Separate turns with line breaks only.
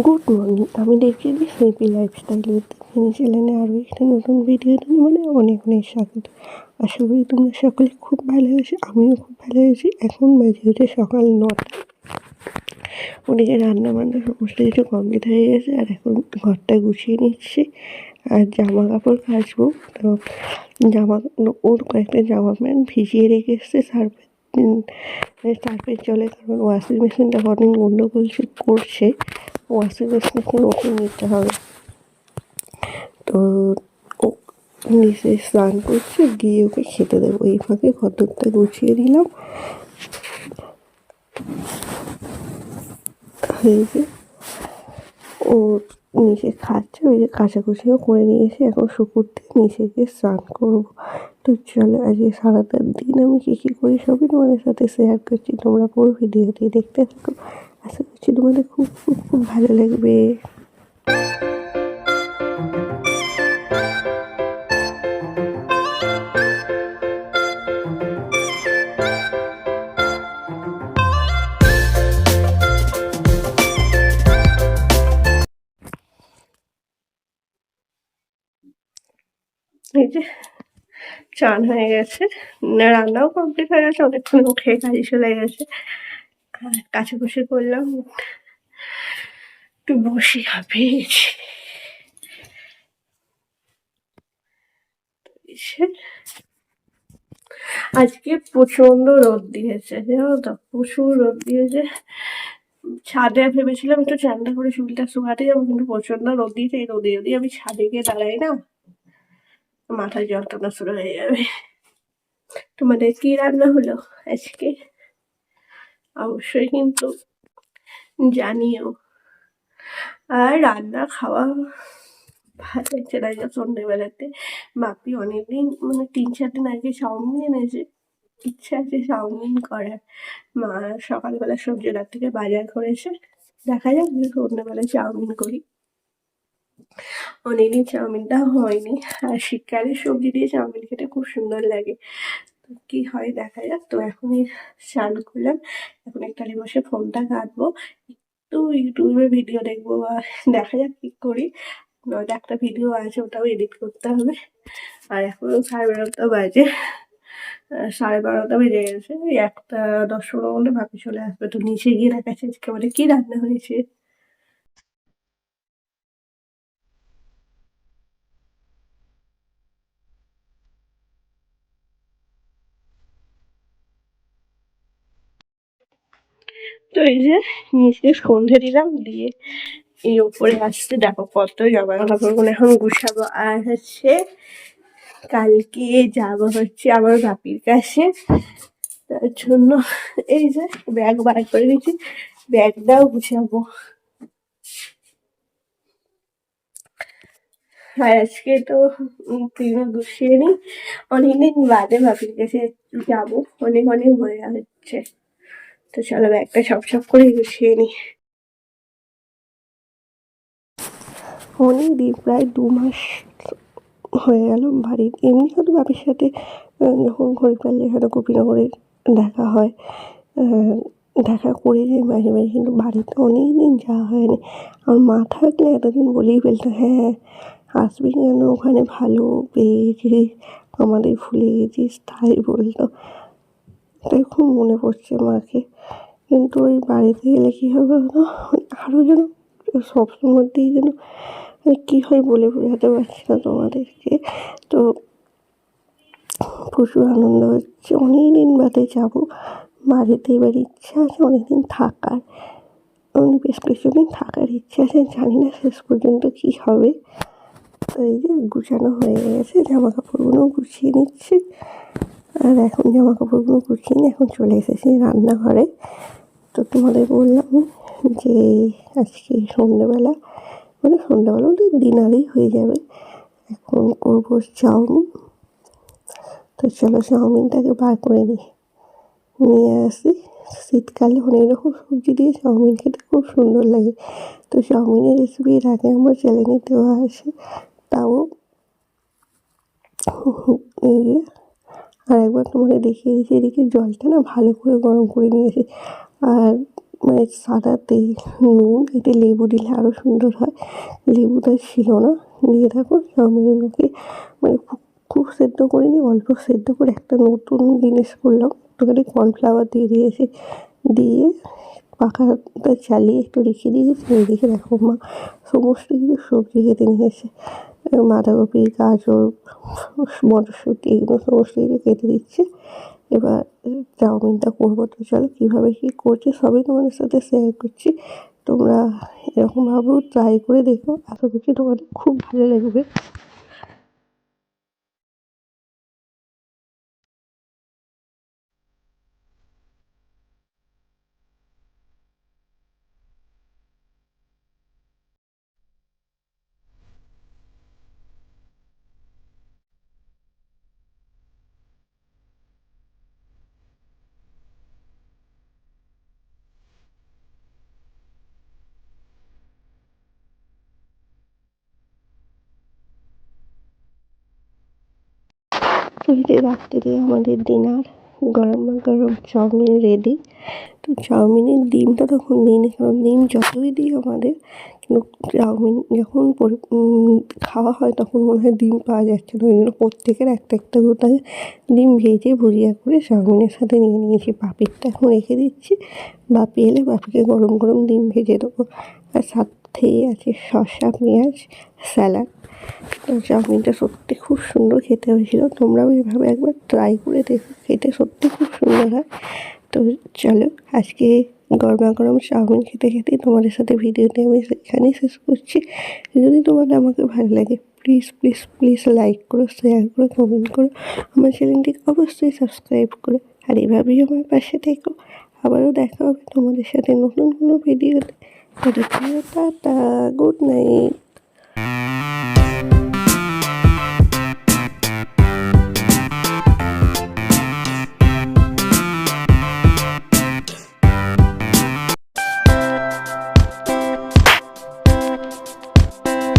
Good morning, আমি দেখছি যে শিল্পী লাইফস্টাইল উইথ মিনি চ্যানেলে আরও একটা নতুন ভিডিও মানে অনেক অনেক স্বাগত। আশা করি তোমরা সকলে খুব ভালো আছো, আমিও খুব ভালো আছি। এখন বাজে হচ্ছে সকাল 9টা। ওদিকে রান্না বান্না সমস্ত কিছু কমপ্লিট হয়ে গেছে, আর এখন ঘরটা গুছিয়ে নিচ্ছি আর জামা কাপড় কাচবো। তো ওর কয়েকটা জামা প্যান্ট ভিজিয়ে রেখে এসছে সার্ফের জলে, কারণ ওয়াশিং মেশিনটা অনেক গন্ডগোল করছে। ওয়াশিং মেশিনটা নতুন নিতে হবে। তো ও নিচে স্নান করছে, গিয়ে ওকে খেতে দেবো। এই ফাঁকে ঘরটা গুছিয়ে দিলাম। এই যে ও নিচে খাচ্ছে, ওই যে কাচাকুচিও করে নিয়েছে, এখন শুকুর দিয়ে নিচে গিয়ে স্নান করবো। তো চলো, আজকে সারাটা দিন আমি কী করি সবই তোমাদের সাথে শেয়ার করছি। তোমরা পুরো ভিডিওটি দেখতে থাকো, আশা করছি তোমাদের খুব খুব খুব ভালো লাগবে। এই যে চান হয়ে গেছে, রান্নাও কমপ্লিট হয়ে গেছে, অনেকক্ষণ উঠে কাজে চলে গেছে। আর কাছাকুচি করলাম, একটু বসি, হাঁপিয়েছি। আজকে প্রচন্ড রোদ দিয়েছে, জানো তো, প্রচুর রোদ দিয়েছে। ছাদে ভেবেছিলাম একটু ঠান্ডা করে চুলটা শুকাতে যাবো, কিন্তু প্রচন্ড রোদ দিয়েছে। এই রোদে যদি আমি ছাদে গিয়ে দাঁড়াই না, মাথায় যন্ত্রণা শুরু হয়ে যাবে। তোমাদের কি রান্না হলো আজকে অবশ্যই কিন্তু জানিও। আর রান্না খাওয়া ভালো লাগছে না। সন্ধ্যেবেলাতে বাপি অনেকদিন মানে 3-4 দিন আগে চাউমিন এনেছে, ইচ্ছা আছে চাউমিন করার। মা সকালবেলা সবজির থেকে বাজার করেছে, দেখা যাক যে সন্ধ্যেবেলায় চাউমিন করি। অনেকদিন চাউমিনটা হয়নি, আর শীতকালে সবজি দিয়ে চাউমিন খেতে খুব সুন্দর লাগে। তো কি হয় দেখা যাক। তো এখনই স্নান করলাম, এখন একটু বসে ফোনটা ঘাঁটবো, একটু ইউটিউবে ভিডিও দেখবো, বা দেখা যাক কি করি। নয়তো একটা ভিডিও আছে, ওটাও এডিট করতে হবে। আর এখন 12:30 বাজে, 12:30 বেজে গেছে। ওই 1:10-15 মধ্যে ভাবি চলে আসবে। তো নিচে গিয়ে দেখাচ্ছে আজকে আমাদের কি রান্না হয়েছে। তো এই যে নিচে সন্ধে দিলাম, দিয়ে এই ওপরে আসতে দেখো কত জামা কাপড় এখন গুছাবো। আর হচ্ছে কালকে যাব হচ্ছে আমার বাপির কাছে, তার জন্য এই যে ব্যাগ বার করে দিচ্ছি, ব্যাগটাও গুছাবো। আর আজকে তো তুইও গুছিয়ে নি, অনেকদিন বাদে বাপির কাছে যাবো, অনেক অনেক হয়ে হচ্ছে। তো চলো ব্যাগটা সব করে গুছিয়ে নি। অনেকদিন, প্রায় 2 মাস হয়ে গেল বাড়ির। এমনি হয়তো বাপির সাথে যখন ঘড়ি পারলে হয়তো গোপীনগরে দেখা হয়, দেখা করে যাই মাঝে মাঝে, কিন্তু বাড়িতে অনেকদিন যাওয়া হয়নি। আমার মা থাকলে এতদিন বলেই ফেলতো, হ্যাঁ আসবি কেন, ওখানে ভালো পেয়েছিস, আমাদের ভুলে গেছিস, তাই বলতো। তাই খুব মনে পড়ছে মাকে। কিন্তু ওই বাড়িতে গেলে কী হবে বলো, আরও যেন সবসময়তেই যেন কী হয় বলে বোঝাতে পারছি না তোমাদেরকে। তো প্রচুর আনন্দ হচ্ছে, অনেকদিন বাদে যাবো বাড়িতে। এবার ইচ্ছা আছে অনেকদিন থাকার, বেশ কিছুদিন থাকার ইচ্ছা আছে, জানি না শেষ পর্যন্ত কী হবে। তো এই যে গুছানো হয়ে গেছে, জামা কাপড়গুলো গুছিয়ে নিচ্ছি। আর এখন জামা কাপড়গুলো গুছিয়ে নিয়ে এখন চলে এসেছি রান্নাঘরে। তো তোমাদের বললাম যে আজকে সন্ধ্যেবেলা বলতে ডিনারেই হয়ে যাবে, এখন করবো চাউমিন। তো চলো চাউমিনটাকে বার করে নিয়ে আসি। শীতকালে অনেক রকম সবজি দিয়ে চাউমিন খেতে খুব সুন্দর লাগে। তো চাউমিনের রেসিপি এর আগে আমার চ্যানেলে দেওয়া আছে, তাও এই যে আর একবার তোমাদের দেখিয়ে দিচ্ছি। এদিকে জলটা না ভালো করে গরম করে নিয়েছি, আর মানে সাদা তেল, নুন, এতে লেবু দিলে আরও সুন্দর হয়। লেবুটা ছিল না। দিয়ে দেখো চাউমিনগুলোকে মানে খুব খুব সেদ্ধ করিনি, অল্প সেদ্ধ করে একটা নতুন জিনিস করলাম, একটুখানি কর্নফ্লাওয়ার দিয়ে দিয়েছি। দিয়ে পাখাটা চালিয়ে একটু রেখে দিয়েছি। এদিকে দেখো মা সমস্ত কিছু সবজি কেটে নিয়েছে। বাঁধাকপি, গাজর, মটরশুঁটি এগুলো সমস্ত কিছু কেটে দিচ্ছে। এবার চাউমিনটা করবো। তো চলো কীভাবে কী করছি সবই তোমাদের সাথে শেয়ার করছি। তোমরা এরকমভাবেও ট্রাই করে দেখো, আশা করছি তোমাদের খুব ভালো লাগবে। এই যে রাত্রে আমাদের ডিনার, গরম গরম চাউমিন রেডি। তো চাউমিনের ডিমটা তখন দিইনি, কারণ ডিম যতই দিই আমাদের, কিন্তু চাউমিন যখন খাওয়া হয় তখন মনে হয় ডিম পাওয়া যাচ্ছে না। ওই জন্য প্রত্যেকের একটা একটা করে ডিম ভেজে ভুজিয়া করে চাউমিনের সাথে নিয়ে নিয়েছি। বাপিরটা এখন রেখে দিচ্ছি, বাপি এলে বাপিকে গরম গরম ডিম ভেজে দেবো। আর সাথেই আছে শসা, পেঁয়াজ, স্যালাড। তো চাউমিনটা সত্যি খুব সুন্দর খেতে হয়েছিল। তোমরাও এভাবে একবার ট্রাই করে দেখো, খেতে সত্যি খুব সুন্দর হয়। তো চলো আজকে গরমা গরম চাউমিন খেতে খেতে তোমাদের সাথে ভিডিওটি আমি এখানেই শেষ করছি। যদি তোমাদের আমাকে ভালো লাগে প্লিজ প্লিজ প্লিজ লাইক করো, শেয়ার করো, কমেন্ট করো, আমার চ্যানেলটিকে অবশ্যই সাবস্ক্রাইব করো। আর এভাবেই আমার পাশে থেকো। আবারও দেখা হবে তোমাদের সাথে নতুন কোনো ভিডিওতে। Tata, good night.